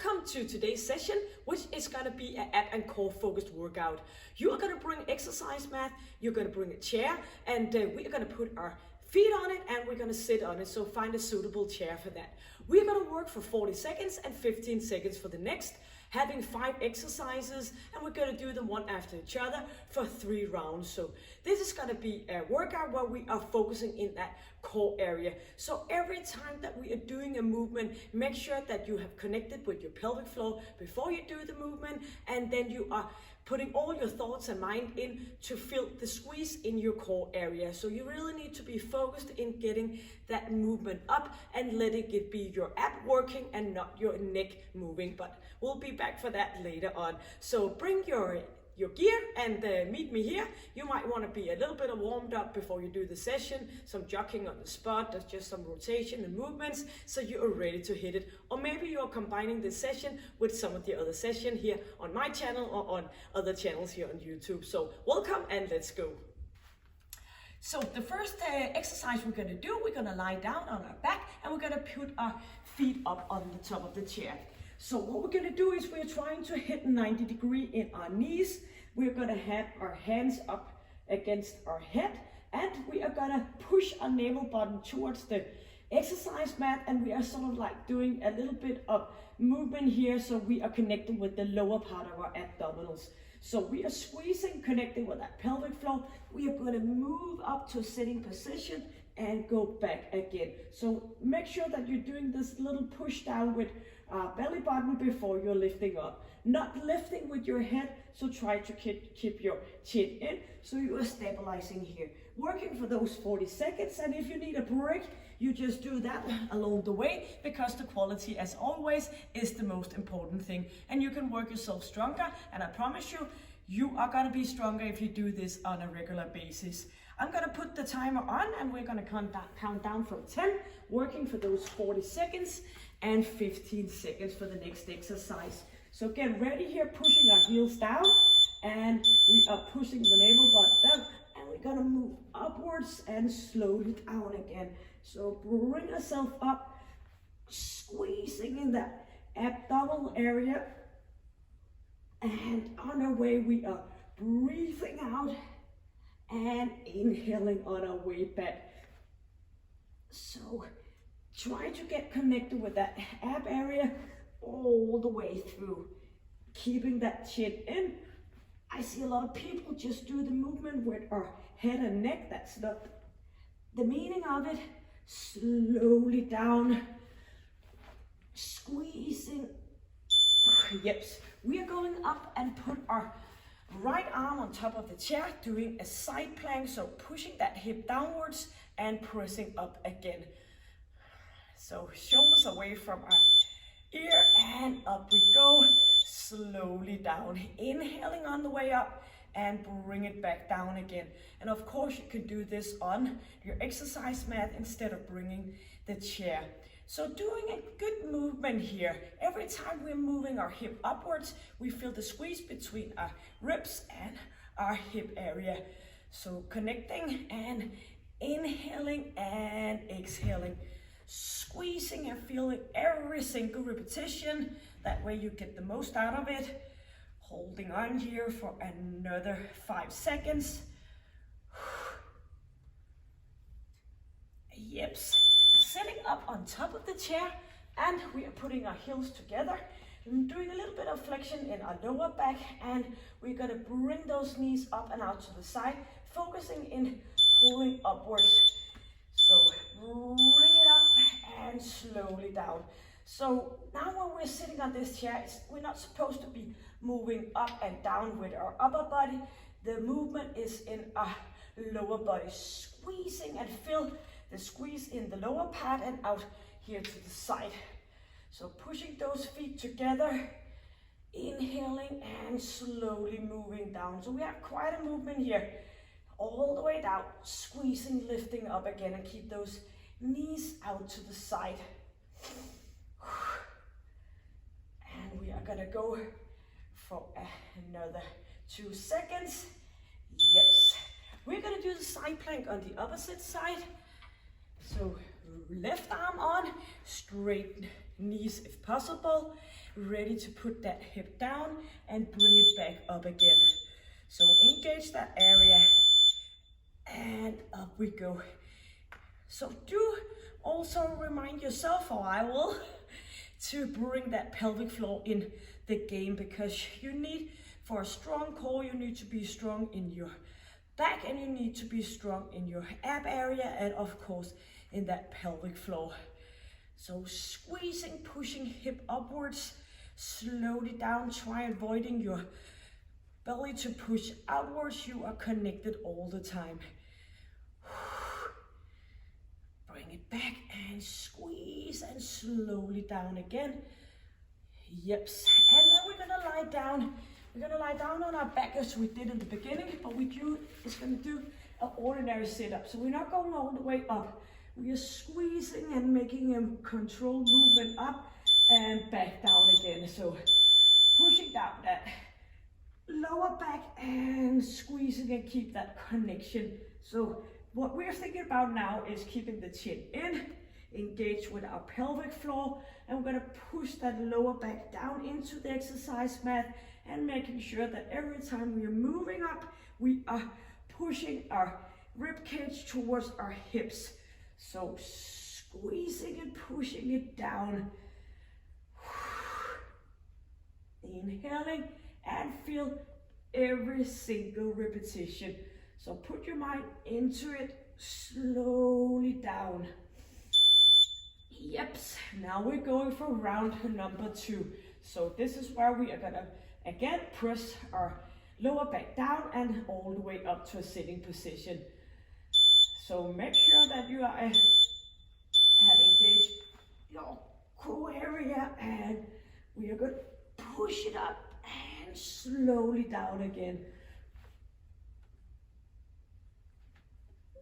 Welcome to today's session, which is going to be an ab and core focused workout. You are going to bring exercise mat, you're going to bring a chair, and we are going to put our feet on it and we're going to sit on it, so find a suitable chair for that. We're going to work for 40 seconds and 15 seconds for the next, having 5 exercises, and we're going to do them one after each other for 3 rounds. So this is going to be a workout where we are focusing in that core area. So every time that we are doing a movement, make sure that you have connected with your pelvic floor before you do the movement, and then you are putting all your thoughts and mind in to feel the squeeze in your core area. So you really need to be focused in getting that movement up and letting it be your ab working and not your neck moving, but we'll be back for that later on. So bring your gear and meet me here. You might want to be a little bit warmed up before you do the session, some jogging on the spot, there's just some rotation and movements, so you are ready to hit it. Or maybe you're combining this session with some of the other session here on my channel or on other channels here on YouTube. So welcome and let's go. So the first exercise we're going to do, we're going to lie down on our back and we're going to put our feet up on the top of the chair. So what we're going to do is we're trying to hit 90 degrees in our knees. We're going to have our hands up against our head, and we are going to push our navel button towards the exercise mat, and we are sort of like doing a little bit of movement here, so we are connecting with the lower part of our abdominals. So we are squeezing, connecting with that pelvic floor. We are going to move up to a sitting position and go back again. So make sure that you're doing this little push down with belly button before you're lifting up. Not lifting with your head, so try to keep your chin in, so you are stabilizing here. Working for those 40 seconds, and if you need a break, you just do that along the way, because the quality, as always, is the most important thing. And you can work yourself stronger, and I promise you, you are going to be stronger if you do this on a regular basis. I'm going to put the timer on and we're going to count down from 10, working for those 40 seconds and 15 seconds for the next exercise. So get ready here, pushing our heels down, and we are pushing the navel button down, and we're going to move upwards and slowly down again. So bring yourself up, squeezing in that abdominal area, and on our way we are breathing out and inhaling on our way back. So try to get connected with that ab area all the way through, keeping that chin in. I see a lot of people just do the movement with our head and neck. That's not the meaning of it. Slowly down, squeezing. Yep, we are going up and put our right arm on top of the chair, doing a side plank, so pushing that hip downwards and pressing up again. So shoulders away from our ear, and up we go, slowly down. Inhaling on the way up and bring it back down again. And of course you can do this on your exercise mat instead of bringing the chair. So doing a good movement here. Every time we're moving our hip upwards, we feel the squeeze between our ribs and our hip area. So connecting and inhaling and exhaling. Squeezing and feeling every single repetition. That way you get the most out of it. Holding on here for another 5 seconds. Yep. Sitting up on top of the chair, and we are putting our heels together and doing a little bit of flexion in our lower back, and we're going to bring those knees up and out to the side, focusing in pulling upwards. So bring it up and slowly down. So now when we're sitting on this chair, we're not supposed to be moving up and down with our upper body. The movement is in our lower body, squeezing, and feel the squeeze in the lower part and out here to the side. So pushing those feet together, inhaling and slowly moving down. So we have quite a movement here, all the way down, squeezing, lifting up again, and keep those knees out to the side. And we are gonna go for another 2 seconds. Yes, we're gonna do the side plank on the opposite side. So left arm on, straight knees if possible, ready to put that hip down and bring it back up again. So engage that area and up we go. So do also remind yourself, or I will, to bring that pelvic floor in the game, because you need, for a strong core, you need to be strong in your back and you need to be strong in your ab area and of course in that pelvic floor. So squeezing, pushing hip upwards, slowly down, try avoiding your belly to push outwards. You are connected all the time. Bring it back and squeeze and slowly down again. Yep, and then we're gonna lie down. We're gonna lie down on our back as we did in the beginning, but it's gonna do an ordinary sit-up. So we're not going all the way up. We are squeezing and making a controlled movement up and back down again. So pushing down that lower back and squeezing and keep that connection. So what we're thinking about now is keeping the chin in, engage with our pelvic floor, and we're gonna push that lower back down into the exercise mat and making sure that every time we are moving up, we are pushing our rib cage towards our hips. So squeezing and pushing it down. Inhaling and feel every single repetition. So put your mind into it, slowly down. Yep, now we're going for round number 2. So this is where we are gonna again press our lower back down and all the way up to a sitting position. So make sure that you are have engaged your core area, and we are going to push it up and slowly down again.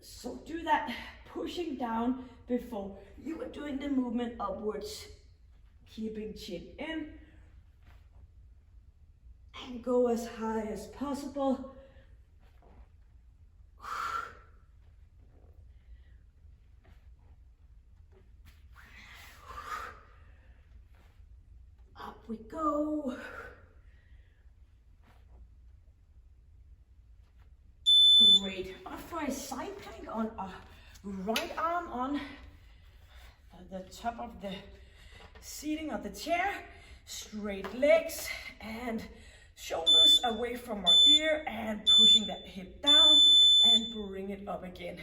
So do that pushing down before you are doing the movement upwards, keeping chin in and go as high as possible. Up we go. Great. Up for a side plank on our right arm on the top of the seating of the chair. Straight legs and shoulders away from our ear and pushing that hip down and bring it up again.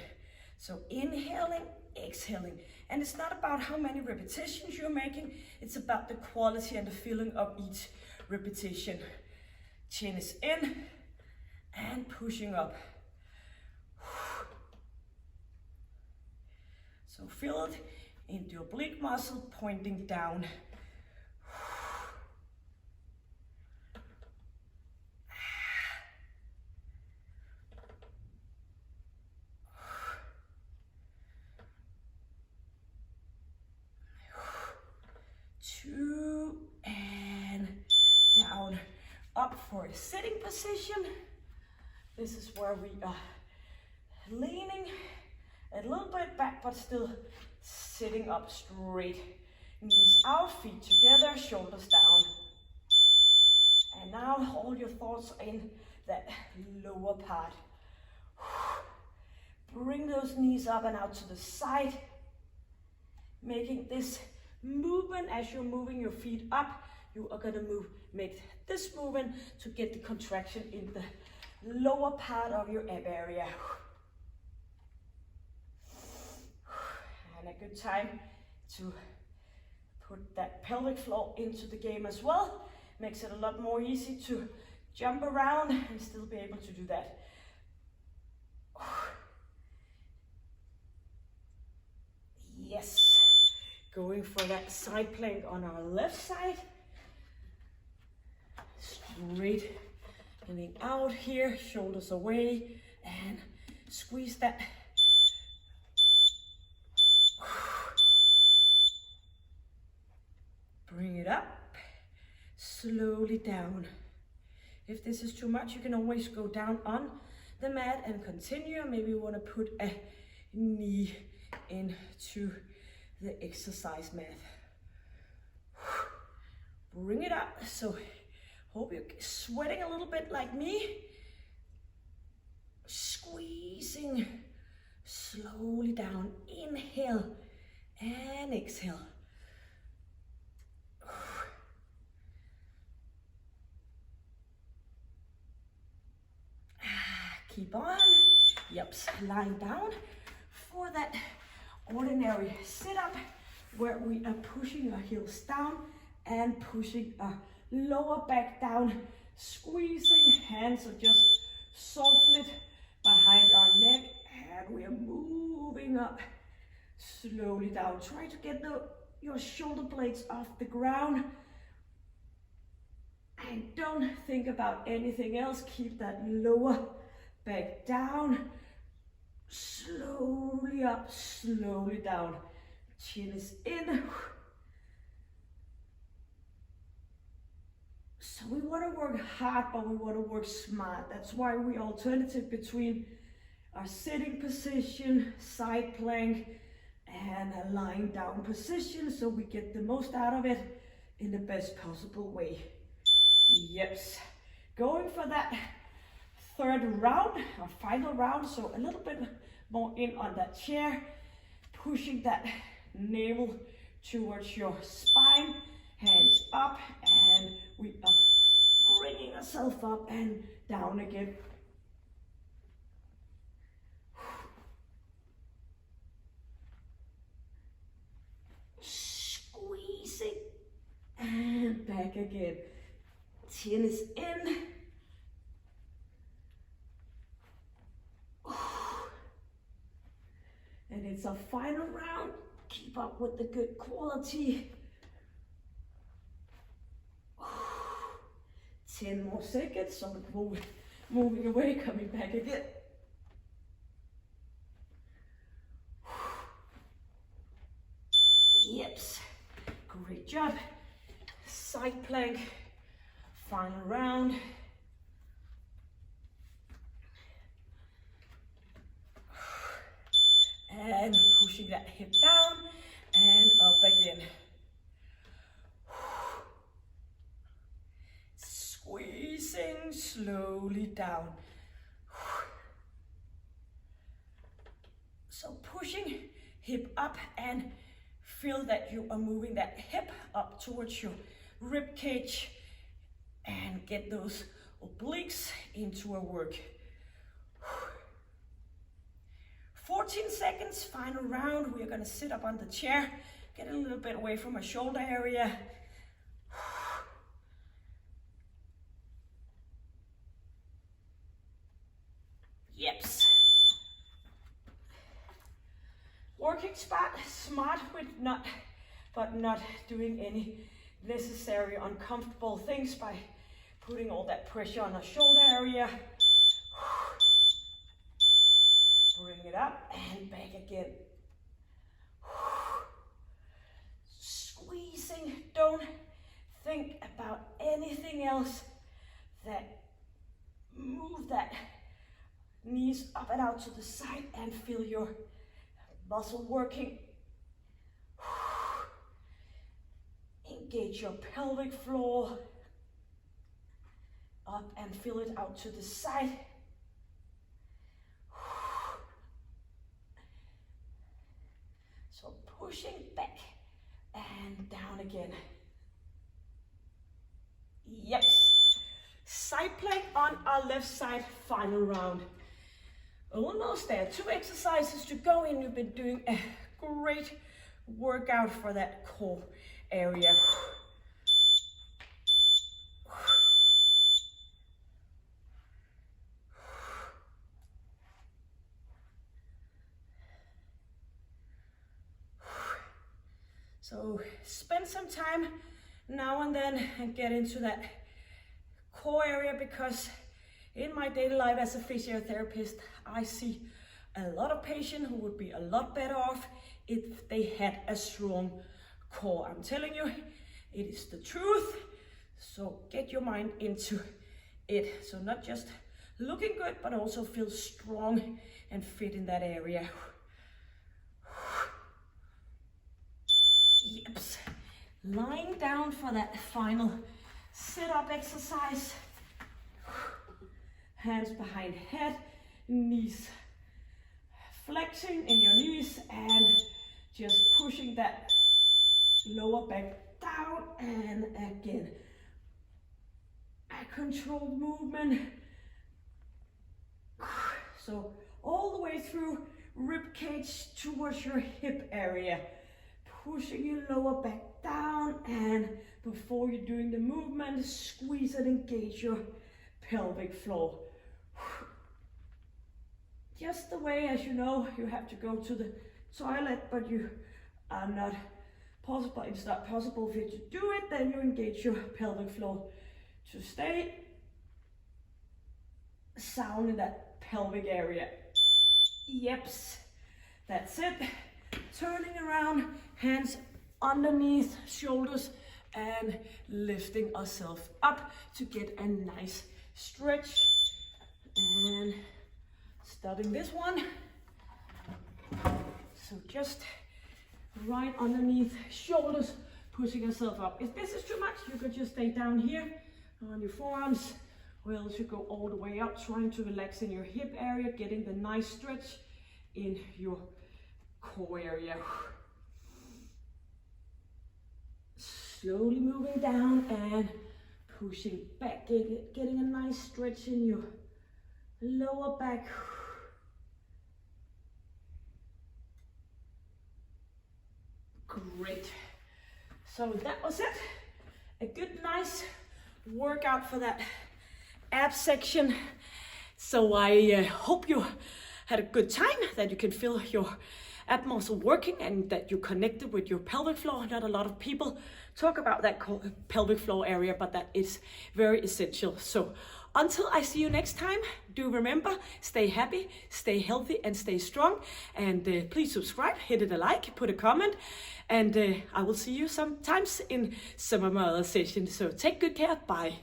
So inhaling, exhaling. And it's not about how many repetitions you're making, it's about the quality and the feeling of each repetition. Chin is in and pushing up. So feel it into your oblique muscle pointing down. Two and down. Up for a sitting position. This is where we are leaning a little bit back, but still sitting up straight. Knees out, feet together, shoulders down. And now hold your thoughts in that lower part. Bring those knees up and out to the side. Making this movement as you're moving your feet up, you are going to make this movement to get the contraction in the lower part of your ab area. And a good time to put that pelvic floor into the game as well. Makes it a lot more easy to jump around and still be able to do that. Yes. Going for that side plank on our left side. Straight coming out here, shoulders away, and squeeze that. Bring it up, slowly down. If this is too much, you can always go down on the mat and continue. Maybe you want to put a knee into the exercise mat. Bring it up. So hope you're sweating a little bit like me. Squeezing slowly down. Inhale and exhale. Keep on. Yep, lying down for that ordinary sit-up where we are pushing our heels down and pushing our lower back down, squeezing hands are just softly behind our neck, and we are moving up slowly down. Try to get your shoulder blades off the ground and don't think about anything else. Keep that lower back down, slowly up, slowly down. Chin is in. So we want to work hard, but we want to work smart. That's why we alternative between our sitting position, side plank, and a lying down position, so we get the most out of it in the best possible way. Yes, going for that third round, our final round, so a little bit more in on that chair, pushing that navel towards your spine, hands up, and we are bringing ourselves up and down again. Squeezing and back again. Chin is in. And it's our final round. Keep up with the good quality. 10 more seconds, so we're moving away, coming back again. Yep, great job. Side plank, final round. And pushing that hip down and up again. Squeezing slowly down. So pushing hip up and feel that you are moving that hip up towards your rib cage and get those obliques into our work. 14 seconds, final round. We are going to sit up on the chair, get a little bit away from our shoulder area. Yep. Working smart with not doing any necessary uncomfortable things by putting all that pressure on our shoulder area. Bring it up and back again. Squeezing, don't think about anything else. Move that knees up and out to the side and feel your muscle working. Engage your pelvic floor. Up and feel it out to the side. So pushing back and down again. Yes. Side plank on our left side, final round. Almost there. 2 exercises to go in. You've been doing a great workout for that core area. So spend some time now and then and get into that core area, because in my daily life as a physiotherapist, I see a lot of patients who would be a lot better off if they had a strong core. I'm telling you, it is the truth. So get your mind into it. So not just looking good, but also feel strong and fit in that area. Lying down for that final sit-up exercise. Hands behind head, knees flexing in your knees and just pushing that lower back down, and again, a controlled movement. So all the way through rib cage towards your hip area, pushing your lower back down, and before you're doing the movement, squeeze and engage your pelvic floor. Just the way, as you know, you have to go to the toilet, but you are not possible. It's not possible for you to do it. Then you engage your pelvic floor to stay sound in that pelvic area. Yeps, that's it. Turning around, hands underneath shoulders, and lifting ourselves up to get a nice stretch. And starting this one. So just right underneath shoulders, pushing yourself up. If this is too much, you could just stay down here on your forearms, or else you go all the way up, trying to relax in your hip area, getting the nice stretch in your core area. Slowly moving down and pushing back, getting a nice stretch in your lower back. Great. So that was it. A good, nice workout for that ab section. So I hope you had a good time, that you can feel your ab muscle working and that you connected with your pelvic floor. Not a lot of people talk about that pelvic floor area, but that is very essential. So until I see you next time, do remember, stay happy, stay healthy, and stay strong. And please subscribe, hit it a like, put a comment, and I will see you sometimes in some of my other sessions. So take good care. Bye.